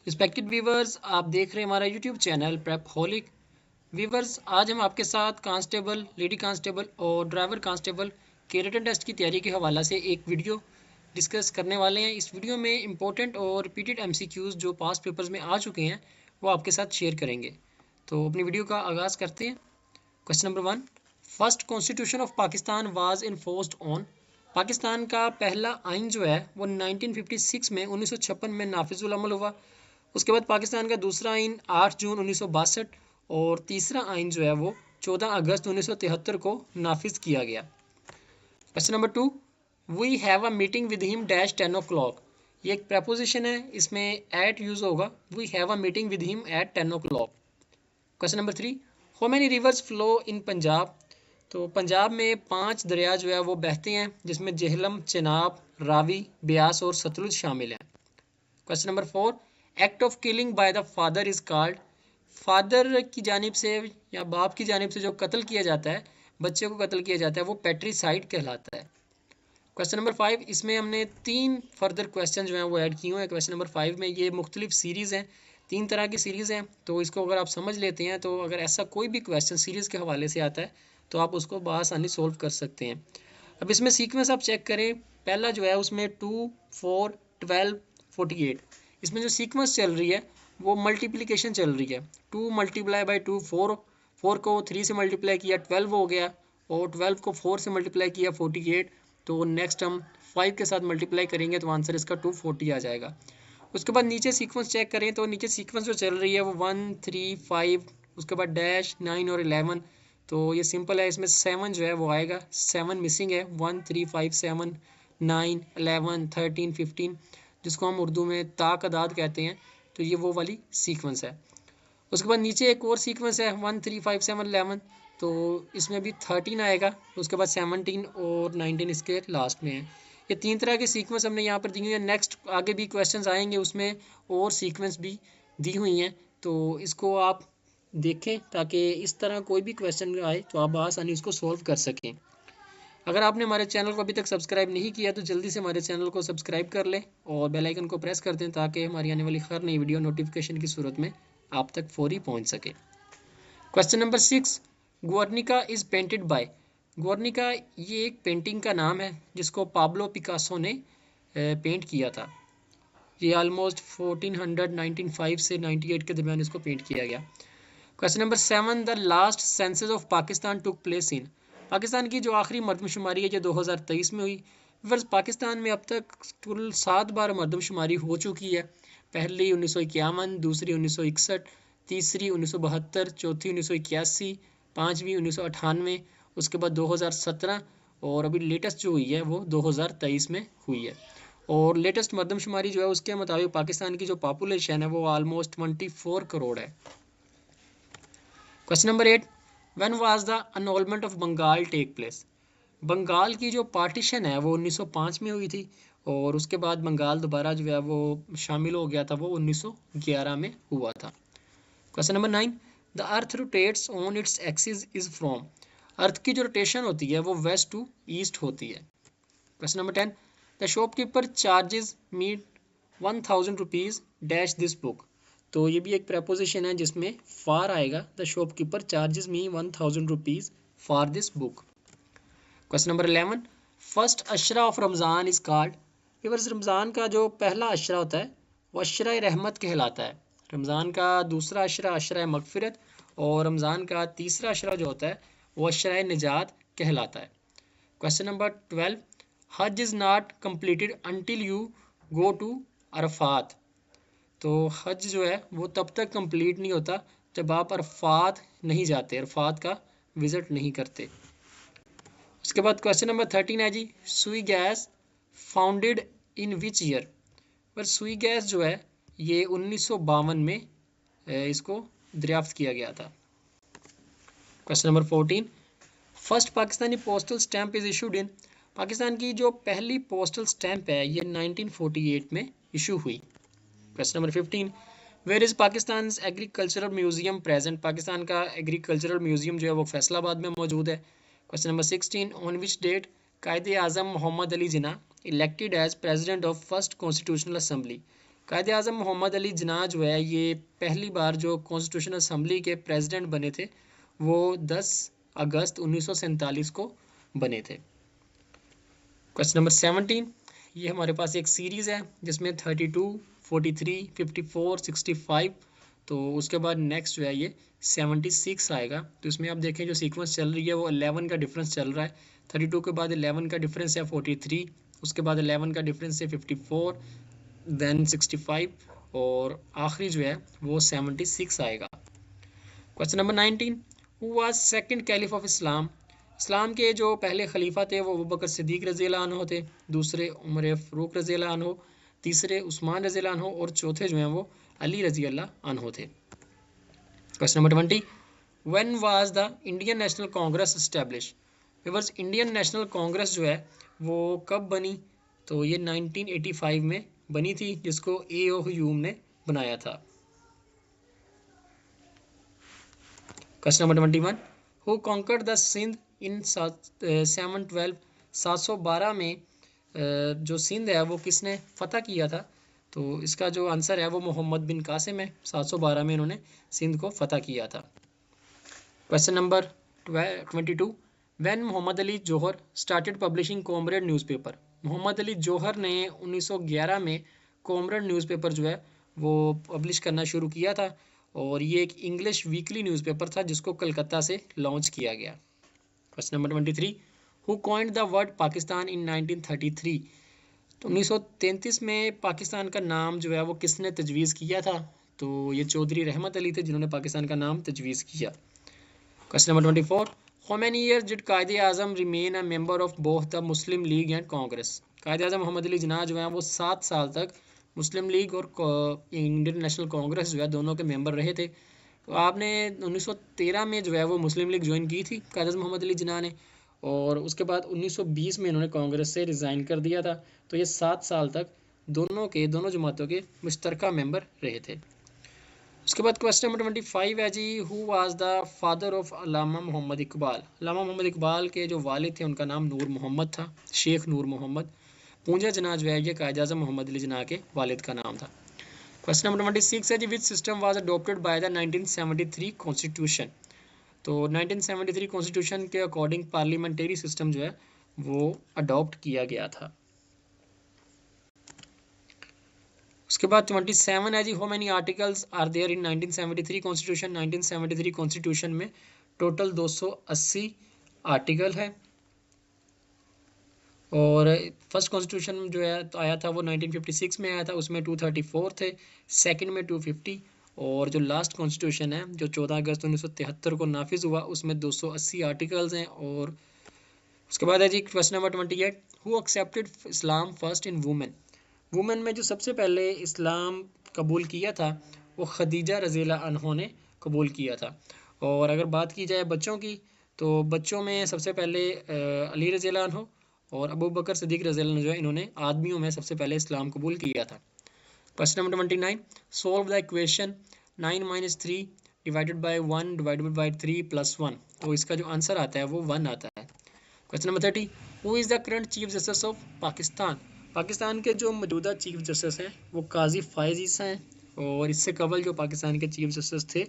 Respected viewers, आप देख रहे हैं हमारा YouTube channel prep holic. Viewers, आज हम आपके साथ कांस्टेबल, लेडी कांस्टेबल और ड्राइवर कांस्टेबल के रिटन टेस्ट की तैयारी के हवाले से एक वीडियो डिस्कस करने वाले हैं। इस वीडियो में इंपॉर्टेंट और रिपीटेड एमसीक्यूज जो पास्ट पेपर्स में आ चुके हैं वो आपके साथ शेयर करेंगे। तो अपनी वीडियो का आगाज़ करते हैं। Question number 1, first constitution of Pakistan was enforced on. Pakistan का पहला आइन जो है वो 1956 में 1956 में नाफिजुल अमल हुआ। उसके बाद पाकिस्तान का दूसरा आइन 8 जून 1962 और तीसरा आइन जो है वो 14 अगस्त 1973 को नाफिज किया गया। Question number 2, we have a meeting with him dash 10 o'clock। ये एक प्रपोजिशन है, इसमें एट यूज़ होगा। We have a meeting with him at 10 o'clock। Question number 3, how many rivers flow in Punjab. तो पंजाब में 5 दरिया जो है वो बहते हैं, जिसमें जेहलम, चेनाब, रावी, ब्यास और सतलुज शामिल हैं। Question number 4, act of killing by the father is called. Father की जानिब से या बाप की जानिब से जो कत्ल किया जाता है, बच्चे को कत्ल किया जाता है, वो पैट्रीसाइड कहलाता है। क्वेश्चन नंबर 5, इसमें हमने 3 फर्दर क्वेश्चन जो हैं वो ऐड किए हुए हैं। क्वेश्चन नंबर 5 में ये मुख्तलिफ सीरीज़ हैं, 3 तरह की सीरीज़ हैं। तो इसको अगर आप समझ लेते हैं तो अगर ऐसा कोई भी क्वेश्चन सीरीज़ के हवाले से आता है तो आप उसको बआसानी सोल्व कर सकते हैं। अब इसमें सीक्वेंस आप चेक करें। पहला जो है उसमें 2, 4, 12, 48। इसमें जो सीक्वेंस चल रही है वो मल्टीप्लिकेशन चल रही है। 2 मल्टीप्लाई बाई 2 4, 4 को 3 से मल्टीप्लाई किया 12 हो गया, और 12 को 4 से मल्टीप्लाई किया 48। तो नेक्स्ट हम 5 के साथ मल्टीप्लाई करेंगे तो आंसर इसका 240 आ जाएगा। उसके बाद नीचे सीक्वेंस चेक करें तो नीचे सीक्वेंस जो चल रही है वो 1, 3, 5, उसके बाद डैश 9 और 11। तो ये सिंपल है, इसमें 7 जो है वो आएगा, 7 मिसिंग है। 1, 3, 5, 7, 9, 11, 13, 15, जिसको हम उर्दू में ताकदाद कहते हैं। तो ये वो वाली सीक्वेंस है। उसके बाद नीचे एक और सीक्वेंस है 1, 3, 5, 7, 11। तो इसमें भी 13 आएगा, उसके बाद 17 और 19 इसके लास्ट में है। ये 3 तरह के सीक्वेंस हमने यहाँ पर दी हुई है। नेक्स्ट आगे भी क्वेश्चंस आएंगे, उसमें और सीक्वेंस भी दी हुई हैं। तो इसको आप देखें ताकि इस तरह कोई भी क्वेश्चन आए तो आप आसानी उसको सोल्व कर सकें। अगर आपने हमारे चैनल को अभी तक सब्सक्राइब नहीं किया तो जल्दी से हमारे चैनल को सब्सक्राइब कर लें और बेल आइकन को प्रेस कर दें ताकि हमारी आने वाली हर नई वीडियो नोटिफिकेशन की सूरत में आप तक फौरी पहुंच सके। Question number 6, Guernica is painted by. Guernica ये एक पेंटिंग का नाम है जिसको पाब्लो पिकासो ने पेंट किया था। ये ऑलमोस्ट 1905 से 98 के दरमियान इसको पेंट किया गया। Question number 7, the last census of Pakistan took place in. Pakistan की जो आखिरी मरदमशुमारी है ये 2023 में हुई। वर्ष पाकिस्तान में अब तक कुल 7 बार मरदमशुमारी हो चुकी है। पहली 1951, दूसरी 1961, तीसरी 1972, चौथी 1981, पाँचवीं 1998, उसके बाद 2017 और अभी लेटेस्ट जो हुई है वो 2023 में हुई है। और लेटेस्ट मरदमशुमारी जो है उसके मुताबिक पाकिस्तान की जो पॉपुलेशन है वो ऑलमोस्ट 24 करोड़ है। Question number 8, when was the annulment of Bengal take place. Bengal की जो पार्टीशन है वो 1905 में हुई थी और उसके बाद बंगाल दोबारा जो है वो शामिल हो गया था, वो 1911 में हुआ था। Question number 9, the earth rotates on its axis is from. Earth की जो रोटेशन होती है वो वेस्ट टू ईस्ट होती है। Question number 10, the shopkeeper charges me 1000 rupees dash this book. तो ये भी एक प्रपोजिशन है जिसमें फार आएगा। The shopkeeper charges me 1000 rupees for this book. Question number 11, first Ashra of Ramzan is called. Viewers, Ramzan का जो पहला अशरा होता है वो अशरा रहमत कहलाता है। रमज़ान का दूसरा अशरा अशरा मगफिरत और रमज़ान का तीसरा अशरा जो होता है वो अशरा निजात कहलाता है। Question number 12, Hajj is not completed until you go to Arafat. तो हज जो है वो तब तक कंप्लीट नहीं होता जब आप अरफात नहीं जाते, अरफात का विज़िट नहीं करते। उसके बाद क्वेश्चन नंबर 13 है जी, सुई gas founded in which year. पर सुई गैस जो है ये 1952 में इसको दरियाफ्त किया गया था। Question number 14, first Pakistani postal stamp is issued in. Pakistan की जो पहली पोस्टल स्टैम्प है ये 1948 में इशू हुई। Question number 15, where is Pakistan agricultural museum present. Pakistan का एग्रीकल्चरल म्यूजियम जो है वो फैसलाबाद में मौजूद है। Question number 16, on which date Quaid-e Azam Mohammad Ali Jinnah elected as president of first constitutional assembly. Quaid-e Azam Mohammad Ali जिन्ना जो है ये पहली बार जो कॉन्स्टिट्यूशन असम्बली के प्रेसिडेंट बने थे वो 10 अगस्त 1947 को बने थे। क्वेश्चन नंबर 17, ये हमारे पास एक सीरीज़ है जिसमें 32, 43, 54, 65, तो उसके बाद नेक्स्ट जो है ये 76 आएगा। तो इसमें आप देखें जो सीक्वेंस चल रही है वो 11 का डिफरेंस चल रहा है। 32 के बाद 11 का डिफरेंस है 43, उसके बाद 11 का डिफरेंस है 54, देन 65 और आखिरी जो है वो 76 आएगा। Question number 19, who was second caliph of Islam? इस्लाम के जो पहले खलीफा थे वो अबू बकर सिद्दीक रज़ी अल्लाह अन्हु थे, दूसरे उमर फ़ारूक रज़ी अल्लाह अन्हु, तीसरे उस्मान रज़ी अल्लाह अन्हु और चौथे जो हैं वो अली रज़ी अल्लाह अन्हु थे। Question number 20, when was the Indian national Congress establish? Viewers, Indian national Congress जो है वो कब बनी? तो ये 1985 में बनी थी, जिसको ए.ओ. ह्यूम ने बनाया था। Question number 21, who conquered the Sindh in 712? 712 में जो सिंध है वो किसने फतह किया था? तो इसका जो आंसर है वो मोहम्मद बिन कासिम है। 712 में इन्होंने सिंध को फतह किया था। Question number 22, when Mohammad Ali Jauhar started publishing comrade newspaper? Mohammad Ali Jauhar ने 1911 में कॉमरेड न्यूज़पेपर जो है वो पब्लिश करना शुरू किया था और ये एक इंग्लिश वीकली न्यूज़पेपर था जिसको कलकत्ता से लॉन्च किया गया। Question number 23, who coined the word Pakistan in 1933? तो 1933 में पाकिस्तान का नाम जो है वो किसने तजवीज़ किया था? तो ये चौधरी रहमत अली थे जिन्होंने पाकिस्तान का नाम तजवीज़ किया। Question number 24, how many years did Quaid-e Azam remain a member of both the Muslim League and Congress? Quaid-e Azam Mohammad Ali जिन्ना जो है वो 7 साल तक मुस्लिम लीग और इंडियन नेशनल कांग्रेस जो है दोनों के मेंबर रहे थे। तो आपने 1913 में जो है वो मुस्लिम लीग ज्वाइन की थी कायदे आज़म मोहम्मद अली जिन्ना ने, और उसके बाद 1920 में इन्होंने कांग्रेस से रिज़ाइन कर दिया था। तो ये 7 साल तक दोनों जमातों के मुश्तरका मेंबर रहे थे। उसके बाद क्वेश्चन नंबर 25 है जी, who was the father of Allama Mohammad Iqbal? Allama Mohammad Iqbal के जो वालिद थे उनका नाम नूर मोहम्मद था, शेख नूर मोहम्मद। पूंजा जिन्ना जो है ये कायदे आज़म मोहम्मद अली जिन्ना के वालिद का नाम था। क्वेश्चन नंबर 26 है जी, which system was adopted by the 1973 constitution? तो 1973 कॉन्स्टिट्यूशन के अकॉर्डिंग पार्लियामेंट्री सिस्टम जो है वो अडॉप्ट किया गया था। उसके बाद 27 है जी, how many articles are there in 1973 constitution? 1973 constitution में टोटल 280 आर्टिकल है और फर्स्ट कॉन्स्टिट्यूशन जो है तो आया था वो 1956 में आया था, उसमें 234 थे, सेकंड में 250 और जो लास्ट कॉन्स्टिट्यूशन है जो 14 अगस्त 1973 को नाफिज हुआ उसमें 280 आर्टिकल्स हैं। और उसके बाद है जी question number 28, who accepted Islam first in women? Women में जो सबसे पहले इस्लाम कबूल किया था वो खदीजा रज़ी अल्लाह अन्हा ने कबूल किया था। और अगर बात की जाए बच्चों की तो बच्चों में सबसे पहले अली रज़ी अल्लाह अन्हु और अबू बकर सिद्दीक रज़ी अल्लाह अन्हु जो है इन्होंने आदमियों में सबसे पहले इस्लाम कबूल किया था। Question number 29, solve the equation 9 - 3 divided by 1 divided by 3 + 1। तो इसका जो आंसर आता है वो 1 आता है। Question number 30, who is the current chief justice of Pakistan? Pakistan के जो मौजूदा चीफ जस्टिस हैं वो काजी फ़ाइज़ ईसा हैं और इससे कबल जो पाकिस्तान के चीफ जस्टिस थे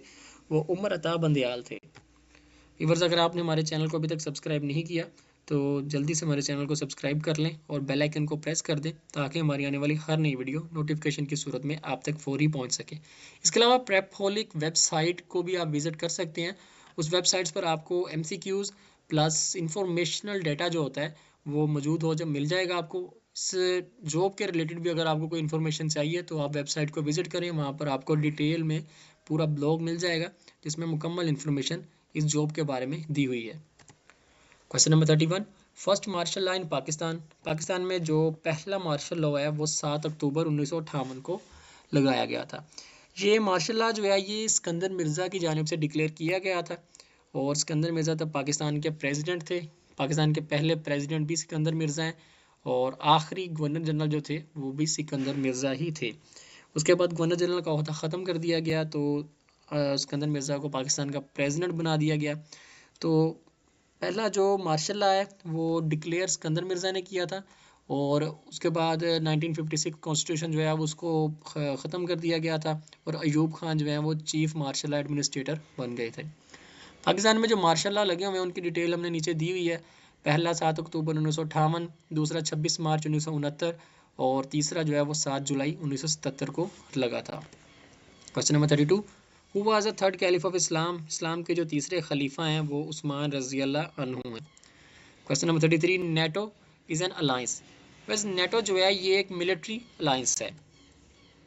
वो उमर अता बंदयाल थे। व्यूअर्स, अगर आपने हमारे चैनल को अभी तक सब्सक्राइब नहीं किया तो जल्दी से हमारे चैनल को सब्सक्राइब कर लें और बेल आइकन को प्रेस कर दें ताकि हमारी आने वाली हर नई वीडियो नोटिफिकेशन की सूरत में आप तक फौरी पहुंच सके। इसके अलावा प्रेपहोलिक वेबसाइट को भी आप विज़िट कर सकते हैं। उस वेबसाइट्स पर आपको MCQs प्लस इंफॉर्मेशनल डाटा जो होता है वो मौजूद हो जब मिल जाएगा आपको। इस जॉब के रिलेटेड भी अगर आपको कोई इन्फॉर्मेशन चाहिए तो आप वेबसाइट को विज़िट करें, वहाँ पर आपको डिटेल में पूरा ब्लॉग मिल जाएगा जिसमें मुकम्मल इन्फॉर्मेशन इस जॉब के बारे में दी हुई है। Question number 31, first martial law in Pakistan? Pakistan में जो पहला मार्शल लॉ है वो 7 अक्टूबर 1958 को लगाया गया था। ये मार्शल लॉ जो है ये सिकंदर मिर्ज़ा की जानिब से डिक्लेयर किया गया था और सिकंदर मिर्ज़ा तब पाकिस्तान के प्रेसिडेंट थे। पाकिस्तान के पहले प्रेसिडेंट भी सिकंदर मिर्ज़ा हैं और आखिरी गवर्नर जनरल जो थे वो भी सिकंदर मिर्ज़ा ही थे। उसके बाद गवर्नर जनरल का ओहदा ख़त्म कर दिया गया तो सिकंदर मिर्ज़ा को पाकिस्तान का प्रेसिडेंट बना दिया गया। तो पहला जो मार्शल लॉ है वो डिक्लेयर सिकंदर मिर्ज़ा ने किया था और उसके बाद 1956 कॉन्स्टिट्यूशन जो है अब उसको ख़त्म कर दिया गया था और अयूब खान जो है वो चीफ मार्शल एडमिनिस्ट्रेटर बन गए थे। पाकिस्तान में जो मार्शल लॉ लगे हुए हैं उनकी डिटेल हमने नीचे दी हुई है। पहला 7 अक्टूबर 1958, दूसरा 26 मार्च 1969 और तीसरा जो है वो 7 जुलाई 1977 को लगा था। Question number 32, who was the third caliph of Islam? इस्लाम के जो तीसरे खलीफा हैं वो उस्मान रज़ी अल्लाह अन्हु हैं। Question number 33, NATO is an alliance? बस नेटो जो है ये एक मिलिट्री अलायंस है।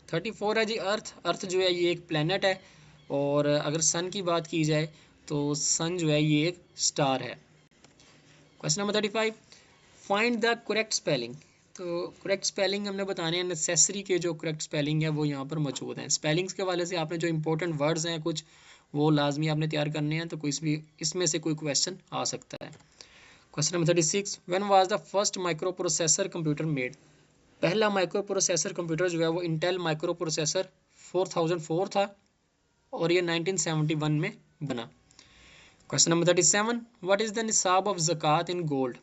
34 है जी अर्थ जो है ये एक प्लेनेट है और अगर सन की बात की जाए तो सन जो है ये एक स्टार है। Question number 35, find the correct spelling. तो करेक्ट स्पेलिंग हमने बताने हैं, नेसेसरी के जो करेक्ट स्पेलिंग है वो यहाँ पर मौजूद हैं। स्पेलिंग्स के वाले से आपने जो इंपॉर्टेंट वर्ड्स हैं कुछ वो लाजमी आपने तैयार करने हैं, तो कोई भी इसमें से कोई क्वेश्चन आ सकता है। Question number 36, when was the first micro processor computer made? पहला माइक्रो प्रोसेसर कंप्यूटर जो है वो इंटेल माइक्रो प्रोसेसर 4004 था और ये 1971 में बना। Question number 37, what is the nisab of zakat in gold?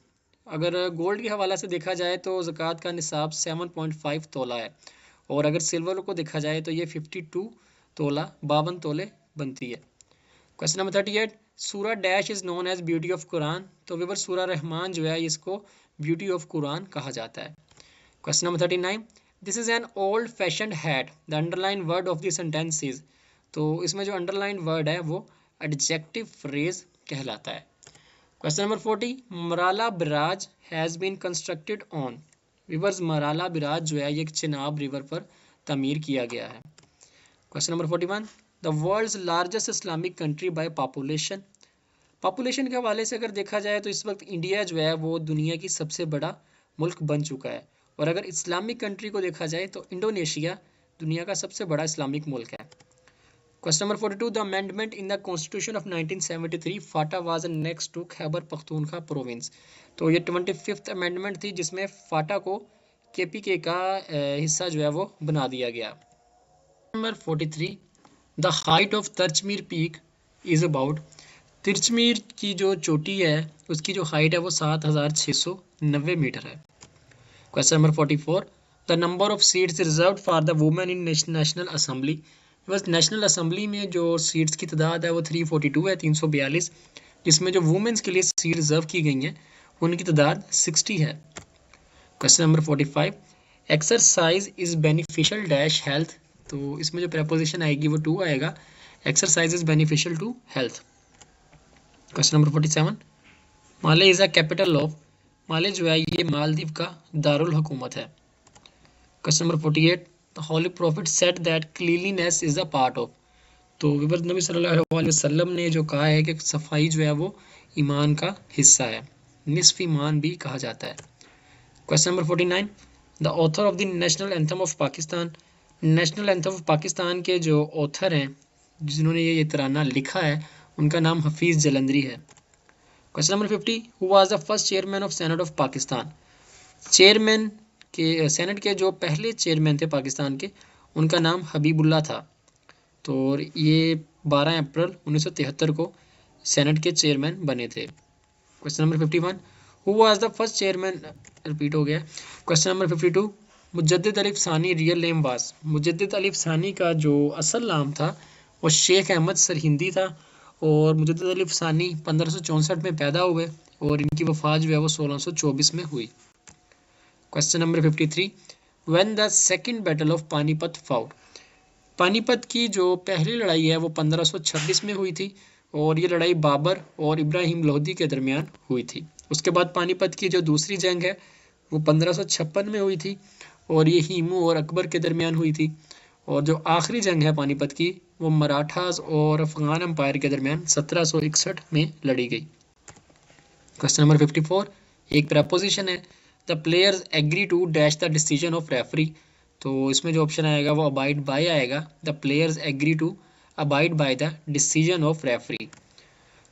अगर गोल्ड के हवाला से देखा जाए तो ज़कात का निसाब 7.5 तोला है और अगर सिल्वर को देखा जाए तो ये 52 तोला 52 तोले बनती है। क्वेश्चन नंबर 38, सूरा dash is known as beauty of Quran? तो विवर सूरा रहमान जो है इसको ब्यूटी ऑफ कुरान कहा जाता है। Question number 39, this is an old fashioned hat, the underline word of the sentence is? तो इसमें जो अंडरलाइन वर्ड है वो एडजेक्टिव फ्रेज कहलाता है। Question number 40, Marala barrage has been constructed on? Rivers Marala barrage जो है ये चिनाब रिवर पर तमीर किया गया है। Question number 41, the world's largest Islamic country by population? Population के हवाले से अगर देखा जाए तो इस वक्त इंडिया जो है वो दुनिया की सबसे बड़ा मुल्क बन चुका है और अगर इस्लामिक कंट्री को देखा जाए तो इंडोनेशिया दुनिया का सबसे बड़ा इस्लामिक मुल्क है। Question number 42, the amendment in the constitution of 1973 FATA was next to Khyber Pakhtunkhwa province? तो ये 25th अमेंडमेंट थी जिसमें फाटा को केपीके का हिस्सा जो है वो बना दिया गया। Number 43, the height of Tirich Mir peak is about? Tirich Mir की जो चोटी है उसकी जो हाइट है वो 7690 मीटर है। Question number 44, the number of seats reserved for the women in national assembly? बस नेशनल असेंबली में जो सीट्स की तादाद है वो 342 है, 342, जिसमें जो वुमेन्स के लिए सीट रिजर्व की गई हैं उनकी तादाद 60 है। Question number 45, exercise is beneficial dash health? तो इसमें जो प्रपोजिशन आएगी वो टू आएगा, exercise is beneficial to health. Question number 47, Male is a capital of? Male जो है ये मालदीव का दारुल हुकूमत है। Question number 48, the holy prophet said that cleanliness is a part of? तो विबर नबी सल्लल्लाहु अलैहि वसल्लम ने जो कहा है कि सफाई जो है वो ईमान का हिस्सा है, निस्फ ईमान भी कहा जाता है। Question number 49, the author of the national anthem of Pakistan? National anthem of Pakistan के जो ऑथर हैं जिन्होंने ये तराना लिखा है उनका नाम हफीज़ जलंधरी है। Question number 50, who was the first chairman of senate of Pakistan? Chairman के सेनेट के जो पहले चेयरमैन थे पाकिस्तान के उनका नाम हबीबुल्ला था। तो ये 12 अप्रैल 1973 को सेनेट के चेयरमैन बने थे। Question number 51, who was the first chairman? Repeat हो गया। क्वेश्चन नंबर 52, मुजद्दिद अली सानी रियल नेम वाज? मुजद्दिद अली सानी का जो असल नाम था वो शेख अहमद सरहिंदी था और मुजद्दिद अली सानी 1564 में पैदा हुए और इनकी वफ़ात जो है वो 1624 में हुई। Question number 53, when the second battle of Panipat fought? Panipat की जो पहली लड़ाई है वो 1526 में हुई थी और ये लड़ाई बाबर और इब्राहिम लोधी के दरमियान हुई थी। उसके बाद पानीपत की जो दूसरी जंग है वो 1556 में हुई थी और ये हीमू और अकबर के दरमियान हुई थी और जो आखिरी जंग है पानीपत की वो मराठास और अफगान एम्पायर के दरमियान 1761 में लड़ी गई। क्वेश्चन नंबर 54, एक प्रपोजिशन है, the players agree to dash the decision of referee? तो इसमें जो ऑप्शन आएगा वो अबाइड बाय आएगा, the players agree to abide by the decision of referee.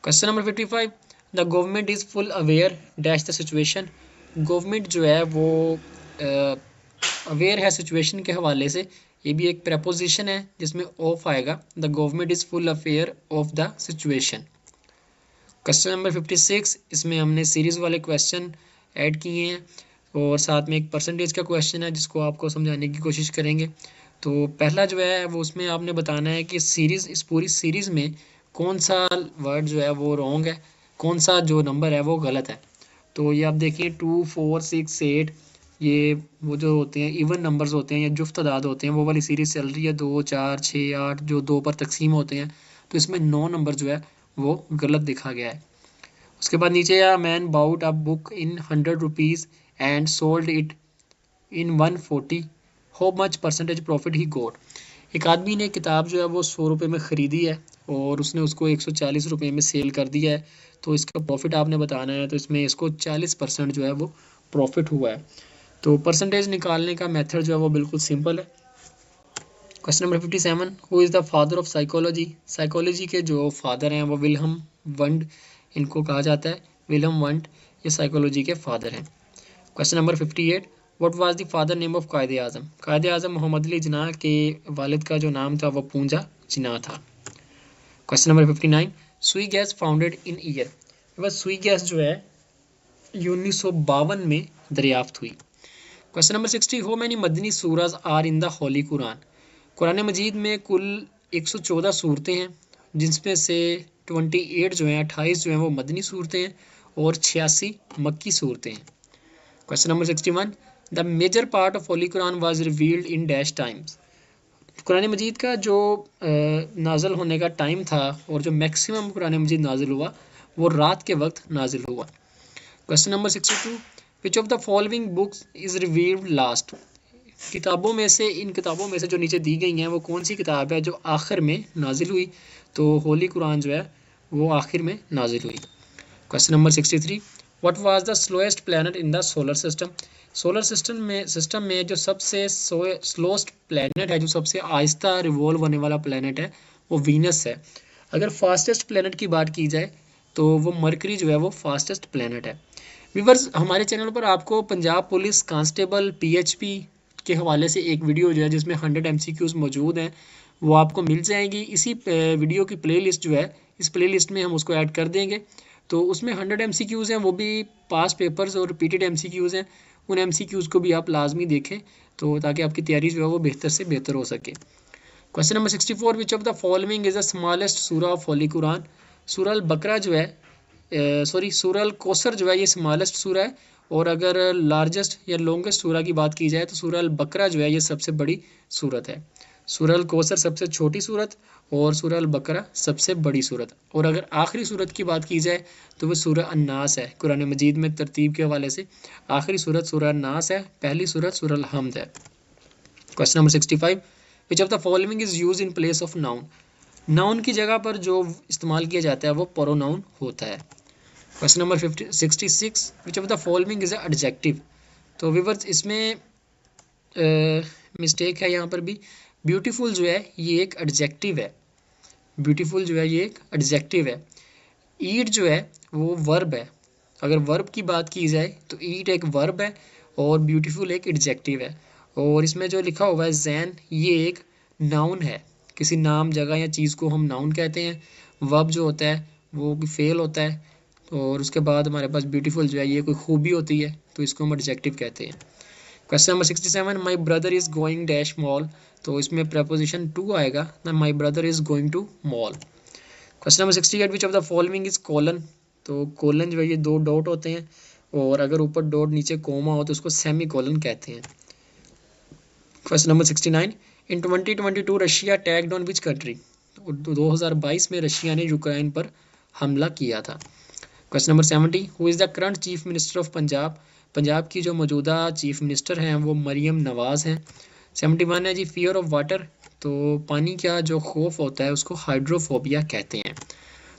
Question number 55, the government is full aware dash the situation? Government जो है वो aware है सिचुएशन के हवाले से, ये भी एक प्रपोजिशन है जिसमें ऑफ आएगा, the government is full aware of the situation. Question number 56, इसमें हमने सीरीज़ वाले क्वेश्चन ऐड किए हैं और साथ में एक परसेंटेज का क्वेश्चन है जिसको आपको समझाने की कोशिश करेंगे। तो पहला जो है वो उसमें आपने बताना है कि इस पूरी सीरीज़ में कौन सा वर्ड जो है वो रॉन्ग है, कौन सा जो नंबर है वो गलत है। तो ये आप देखिए 2, 4, 6, 8 ये वो जो होते हैं इवन नंबर्स होते हैं या जुफ्त तादाद होते हैं, वो वाली सीरीज़ चल रही है 2, 4, 6, 8 जो 2 पर तकसीम होते हैं। तो इसमें 9 नंबर जो है वो गलत दिखा गया है। उसके बाद नीचे या man bought a book in 100 rupees and sold it in 140, how much percentage profit he got. एक आदमी ने किताब जो है वो 100 रुपये में ख़रीदी है और उसने उसको 140 रुपये में सेल कर दिया है। तो इसका प्रॉफिट आपने बताना है। तो इसमें इसको 40% जो है वो प्रॉफिट हुआ है। तो परसेंटेज निकालने का मेथड जो है वो बिल्कुल सिंपल है। Question number 57, who is the father of psychology. Psychology के जो फादर हैं वो विल्हम वंड इनको कहा जाता है। विल्हम वंड ये साइकोलॉजी के फादर हैं। Question number 58, what was the father name of कायदे आज़म। कायदे आज़म मोहम्मद अली जिन्ना के वालिद का जो नाम था वो पूंजा जिन्ना था। क्वेश्चन नंबर 59, सुई गैस फाउंडेड इन ईयर। बस सुई गैस जो है 1952 में दरियाफ्त हुई। Question number 60, how many Madani surahs are in the holy Quran. कुरान मजीद में कुल 114 सूरतें हैं जिसमें से 28 जो हैं 28 जो हैं वो मदनी सूरतें हैं और 86 मक्की सूरतें हैं। Question number 61, the major part of holy Quran was revealed in dash times. कुरान मजीद का जो नाजिल होने का टाइम था और जो मैक्सिमम कुरान मजीद नाजिल हुआ वो रात के वक्त नाजिल हुआ। Question number 62, which of the following books is revealed last. किताबों में से इन किताबों में से जो नीचे दी गई हैं वो कौन सी किताब है जो आखिर में नाजिल हुई। तो होली कुरान जो है वो आखिर में नाजिल हुई। Question number 63, what was the slowest planet in the solar system. Solar system में जो सबसे स्लोएस्ट प्लैनेट है, जो सबसे आहिस्ता रिवॉल्व होने वाला प्लैनेट है वो वीनस है। अगर फास्टेस्ट प्लैनेट की बात की जाए तो वो मरकरी जो है वो फास्टेस्ट प्लैनेट है। व्यूअर्स, हमारे चैनल पर आपको पंजाब पुलिस कांस्टेबल PHP के हवाले से एक वीडियो जो है जिसमें 100 MCQs मौजूद हैं वो आपको मिल जाएंगी। इसी वीडियो की प्लेलिस्ट जो है इस प्लेलिस्ट में हम उसको ऐड कर देंगे। तो उसमें 100 MCQs हैं, वो भी पास पेपर्स और रिपीटेड MCQs हैं। उन MCQs को भी आप लाजमी देखें तो ताकि आपकी तैयारी जो है वो बेहतर से बेहतर हो सके। Question number 64, which of the following is the smallest सूरा ऑफ होली कुरान। सूरा अल बकरा जो है सूरा अल कौसर जो है ये स्मॉलेस्ट सूरा है। और अगर लार्जेस्ट या लॉन्गेस्ट सूरा की बात की जाए तो सूरा अल बकरा जो है ये सबसे बड़ी सूरत है। सूरा अल कौसर सबसे छोटी सूरत और सूरा अल बकरा सबसे बड़ी सूरत। और अगर आखिरी सूरत की बात की जाए तो वो सूरा अन्नास है। कुरान मजीद में तरतीब के हवाले से आखिरी सूरत सूरा अन्नास है, पहली सूरत सूरा अल हम्द है। Question number 65, which of the following is use in place of noun. Noun की जगह पर जो इस्तेमाल किया जाता है वो प्रोनाउन होता है। Question number 66, which of the following is adjective. तो व्यूअर्स इसमें मिस्टेक है यहाँ पर भी। ब्यूटीफुल जो है ये एक एडजेक्टिव है। ब्यूटीफुल जो है ये एक एडजेक्टिव है। ईट जो है वो वर्ब है। अगर वर्ब की बात की जाए तो ईट एक वर्ब है और ब्यूटीफुल एक एडजेक्टिव है। और इसमें जो लिखा हुआ है जैन ये एक नाउन है। किसी नाम जगह या चीज़ को हम नाउन कहते हैं। वर्ब जो होता है वो फेल होता है। और उसके बाद हमारे पास ब्यूटीफुल जो है ये कोई खूबी होती है तो इसको हम एडजेक्टिव कहते हैं। Question number 67, my brother is going dash mall. तो इसमें प्रपोजिशन टू आएगा ना, my brother is going to mall. Question number 68, which of the following is colon. तो कोलन जो है ये 2 डॉट होते हैं और अगर ऊपर डॉट नीचे कोमा हो तो उसको सेमी कोलन कहते हैं। Question number 69, in 2022 Russia tagged on which country. 2022 में रशिया ने यूक्रेन पर हमला किया था। Question number 70, who is the current chief minister of Punjab. Punjab की जो मौजूदा चीफ मिनिस्टर हैं वो मरियम नवाज़ हैं। 71 है जी, फियर ऑफ वाटर। तो पानी का जो खौफ होता है उसको हाइड्रोफोबिया कहते हैं।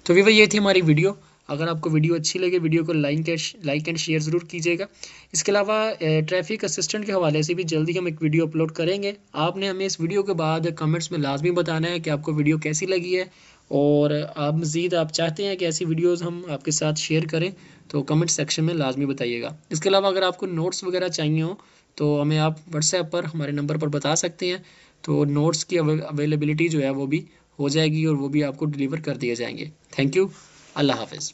तो वीवर ये थी हमारी वीडियो। अगर आपको वीडियो अच्छी लगे वीडियो को लाइक एंड शेयर ज़रूर कीजिएगा। इसके अलावा ट्रैफिक असिस्टेंट के हवाले से भी जल्दी हम एक वीडियो अपलोड करेंगे। आपने हमें इस वीडियो के बाद कमेंट्स में लाजमी बताना है कि आपको वीडियो कैसी लगी है और आप मज़ीद आप चाहते हैं कि ऐसी वीडियोज़ हम आपके साथ शेयर करें तो कमेंट सेक्शन में लाजमी बताइएगा। इसके अलावा अगर आपको नोट्स वगैरह चाहिए हो तो हमें आप व्हाट्सएप पर हमारे नंबर पर बता सकते हैं। तो नोट्स की अवेलेबिलिटी जो है वो भी हो जाएगी और वो भी आपको डिलीवर कर दिए जाएंगे। Thank you. अल्लाह हाफ़िज़।